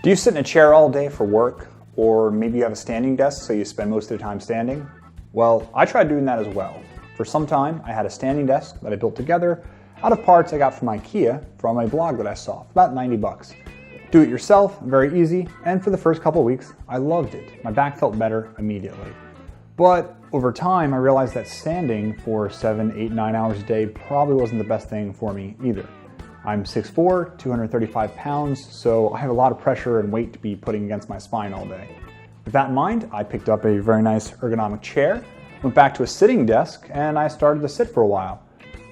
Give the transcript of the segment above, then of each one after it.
Do you sit in a chair all day for work? Or maybe you have a standing desk so you spend most of the time standing? Well, I tried doing that as well. For some time, I had a standing desk that I built together out of parts I got from IKEA from a blog that I saw, about 90 bucks. Do it yourself, very easy, and for the first couple of weeks, I loved it. My back felt better immediately. But over time, I realized that standing for 7, 8, 9 hours a day probably wasn't the best thing for me either. I'm 6'4", 235 pounds, so I have a lot of pressure and weight to be putting against my spine all day. With that in mind, I picked up a very nice ergonomic chair, went back to a sitting desk, and I started to sit for a while.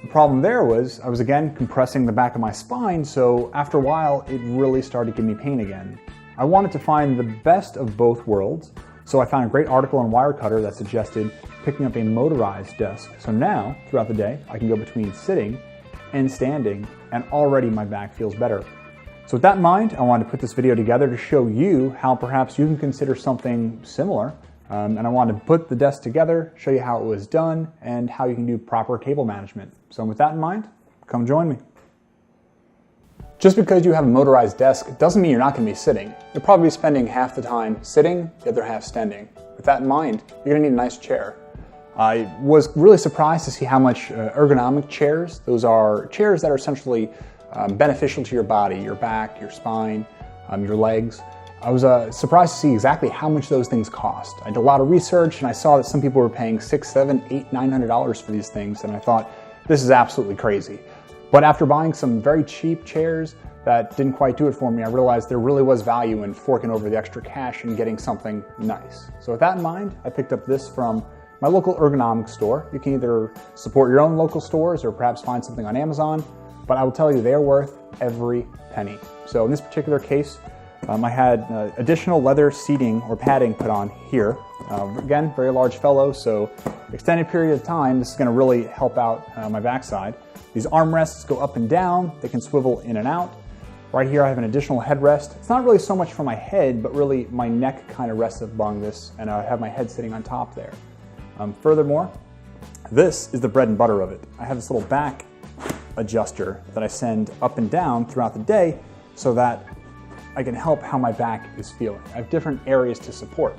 The problem there was I was again compressing the back of my spine, so after a while it really started to give me pain again. I wanted to find the best of both worlds, so I found a great article on Wirecutter that suggested picking up a motorized desk. So now, throughout the day, I can go between sitting and standing, and already my back feels better. So with that in mind, I wanted to put this video together to show you how perhaps you can consider something similar. And I wanted to put the desk together, show you how it was done, and how you can do proper cable management. So with that in mind, come join me. Just because you have a motorized desk doesn't mean you're not going to be sitting. You'll probably be spending half the time sitting, the other half standing. With that in mind, you're going to need a nice chair. I was really surprised to see how much ergonomic chairs, those are chairs that are essentially beneficial to your body, your back, your spine, your legs. I was surprised to see exactly how much those things cost. I did a lot of research and I saw that some people were paying $600, $700, $800, $900 for these things, and I thought, this is absolutely crazy. But after buying some very cheap chairs that didn't quite do it for me, I realized there really was value in forking over the extra cash and getting something nice. So with that in mind, I picked up this from my local ergonomic store. You can either support your own local stores or perhaps find something on Amazon, but I will tell you they're worth every penny. So in this particular case, I had additional leather seating or padding put on here. Again, very large fellow, so extended period of time, this is going to really help out my backside. These armrests go up and down, they can swivel in and out. Right here I have an additional headrest. It's not really so much for my head, but really my neck kind of rests along this, and I have my head sitting on top there. Furthermore, this is the bread and butter of it. I have this little back adjuster that I send up and down throughout the day so that I can help how my back is feeling. I have different areas to support.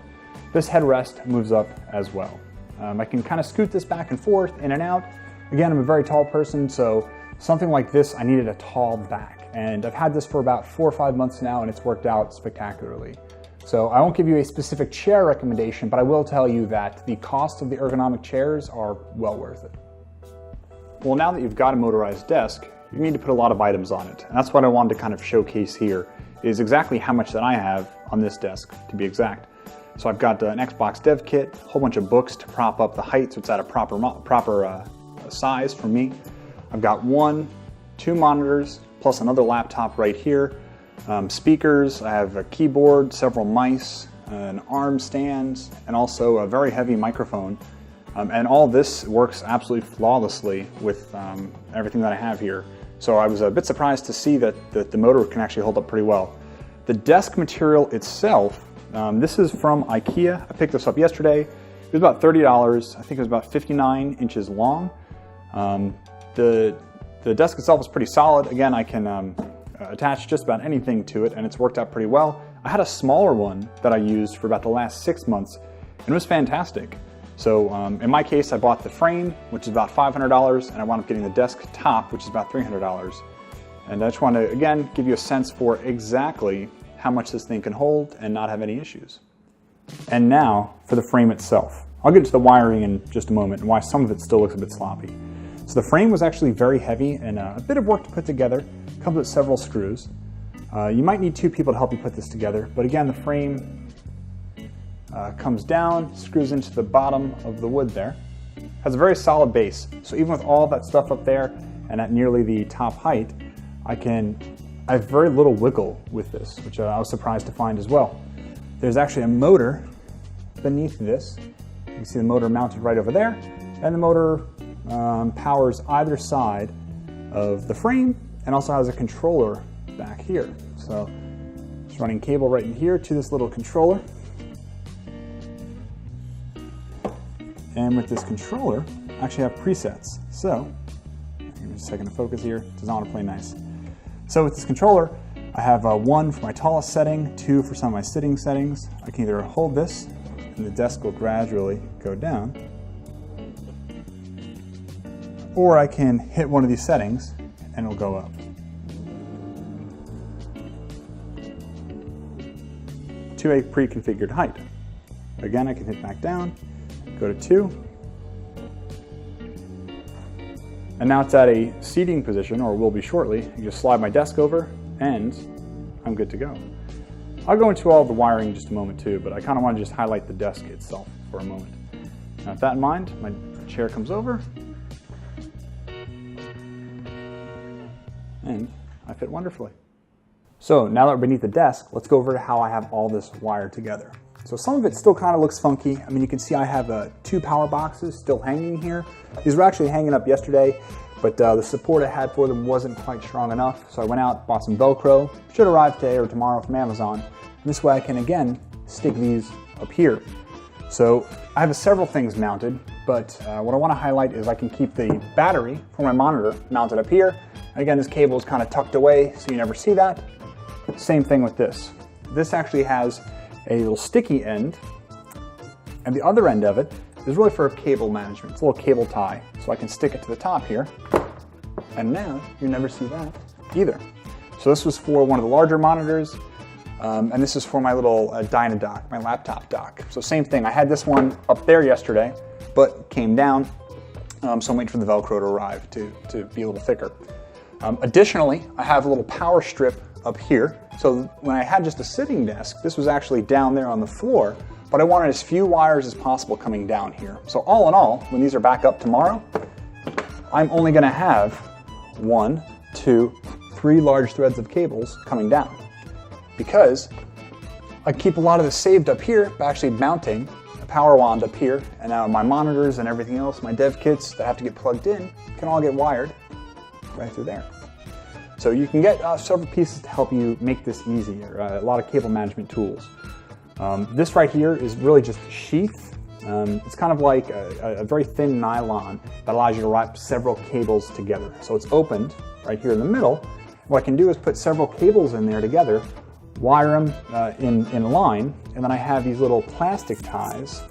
This headrest moves up as well. I can kind of scoot this back and forth, in and out. Again, I'm a very tall person, so something like this, I needed a tall back. And I've had this for about 4 or 5 months now, and it's worked out spectacularly. So I won't give you a specific chair recommendation, but I will tell you that the cost of the ergonomic chairs are well worth it. Well, now that you've got a motorized desk, you need to put a lot of items on it. And that's what I wanted to kind of showcase here, is exactly how much that I have on this desk, to be exact. So I've got an Xbox dev kit, a whole bunch of books to prop up the height so it's at a proper size for me. I've got 2 monitors, plus another laptop right here. Speakers, I have a keyboard, several mice, an arm stand, and also a very heavy microphone. And all this works absolutely flawlessly with everything that I have here. So I was a bit surprised to see that the motor can actually hold up pretty well. The desk material itself, this is from IKEA. I picked this up yesterday. It was about $30. I think it was about 59 inches long. The desk itself is pretty solid. Again, I can attach just about anything to it, and it's worked out pretty well. I had a smaller one that I used for about the last 6 months, and it was fantastic. So in my case, I bought the frame, which is about $500, and I wound up getting the desk top, which is about $300. And I just want to, again, give you a sense for exactly how much this thing can hold and not have any issues. And now for the frame itself. I'll get to the wiring in just a moment and why some of it still looks a bit sloppy. So the frame was actually very heavy and a bit of work to put together. It comes with several screws. You might need 2 people to help you put this together, but again, the frame comes down, screws into the bottom of the wood there. Has a very solid base, so even with all that stuff up there and at nearly the top height, I have very little wiggle with this, which I was surprised to find as well. There's actually a motor beneath this. You can see the motor mounted right over there, and the motor powers either side of the frame and also has a controller back here. So just running cable right in here to this little controller. And with this controller, I actually have presets. So, give me a second to focus here, does not want to play nice. So with this controller, I I have 1 for my tallest setting, 2 for some of my sitting settings. I can either hold this and the desk will gradually go down, or I can hit one of these settings and it'll go up. To a pre-configured height. Again, I can hit back down, go to 2, and now it's at a seating position, or will be shortly. You just slide my desk over and I'm good to go. I'll go into all the wiring in just a moment too, but I kind of want to just highlight the desk itself for a moment. Now with that in mind, my chair comes over and I fit wonderfully. So now that we're beneath the desk, let's go over to how I have all this wired together. So some of it still kind of looks funky. I mean, you can see I have 2 power boxes still hanging here. These were actually hanging up yesterday, but the support I had for them wasn't quite strong enough. So I went out, bought some Velcro, should arrive today or tomorrow from Amazon. And this way I can, again, stick these up here. So I have several things mounted, but what I want to highlight is I can keep the battery for my monitor mounted up here. And again, this cable is kind of tucked away, so you never see that. Same thing with this. This actually has a little sticky end, and the other end of it is really for cable management. It's a little cable tie, so I can stick it to the top here, and now you never see that either. So this was for one of the larger monitors, and this is for my little Dynadock, my laptop dock. So same thing, I had this one up there yesterday, but came down, so I'm waiting for the Velcro to arrive to be a little thicker. Additionally, I have a little power strip up here. So when I had just a sitting desk, this was actually down there on the floor, but I wanted as few wires as possible coming down here. So all in all, when these are back up tomorrow, I'm only going to have 1, 2, 3 large threads of cables coming down, because I keep a lot of this saved up here by actually mounting a power wand up here, and now my monitors and everything else, my dev kits that have to get plugged in, can all get wired right through there. So you can get several pieces to help you make this easier, a lot of cable management tools. This right here is really just a sheath. It's kind of like a very thin nylon that allows you to wrap several cables together. So it's opened right here in the middle. What I can do is put several cables in there together, wire them in line, and then I have these little plastic ties,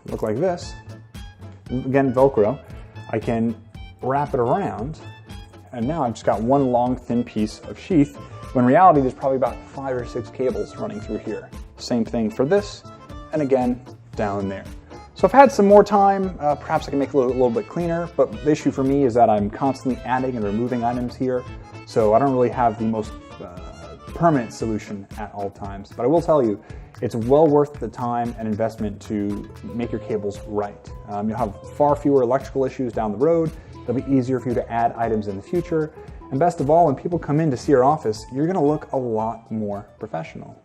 look like this. Again, Velcro. I can wrap it around, and now I've just got one long thin piece of sheath, when in reality there's probably about 5 or 6 cables running through here. Same thing for this, and again, down there. So if I had some more time, perhaps I can make it a little bit cleaner, but the issue for me is that I'm constantly adding and removing items here, so I don't really have the most permanent solution at all times. But I will tell you, it's well worth the time and investment to make your cables right. You'll have far fewer electrical issues down the road. It'll be easier for you to add items in the future. And best of all, when people come in to see your office, you're gonna look a lot more professional.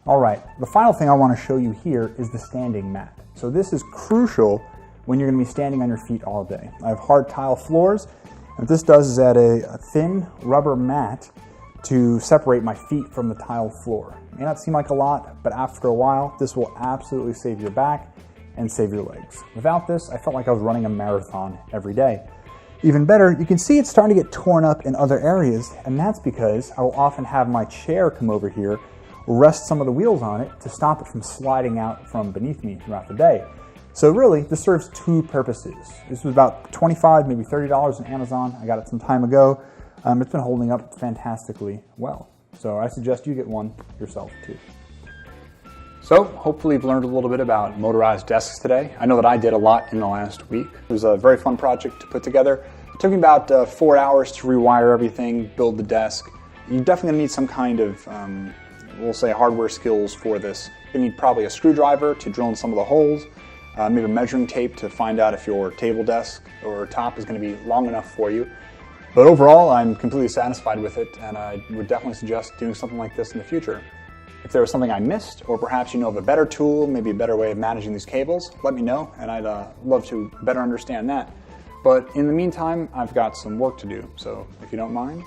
All right, the final thing I wanna show you here is the standing mat. So this is crucial when you're gonna be standing on your feet all day. I have hard tile floors, and what this does is add a thin rubber mat to separate my feet from the tile floor. It may not seem like a lot, but after a while, this will absolutely save your back and save your legs. Without this, I felt like I was running a marathon every day. Even better, you can see it's starting to get torn up in other areas, and that's because I will often have my chair come over here, rest some of the wheels on it to stop it from sliding out from beneath me throughout the day. So really, this serves 2 purposes. This was about $25, maybe $30 on Amazon. I got it some time ago. It's been holding up fantastically well. So I suggest you get one yourself too. So hopefully you've learned a little bit about motorized desks today. I know that I did a lot in the last week. It was a very fun project to put together. It took me about 4 hours to rewire everything, build the desk. You're definitely gonna need some kind of, we'll say, hardware skills for this. You need probably a screwdriver to drill in some of the holes, maybe a measuring tape to find out if your table desk or top is gonna be long enough for you. But overall, I'm completely satisfied with it, and I would definitely suggest doing something like this in the future. If there was something I missed, or perhaps you know of a better tool, maybe a better way of managing these cables, let me know, and I'd love to better understand that. But in the meantime, I've got some work to do, so if you don't mind,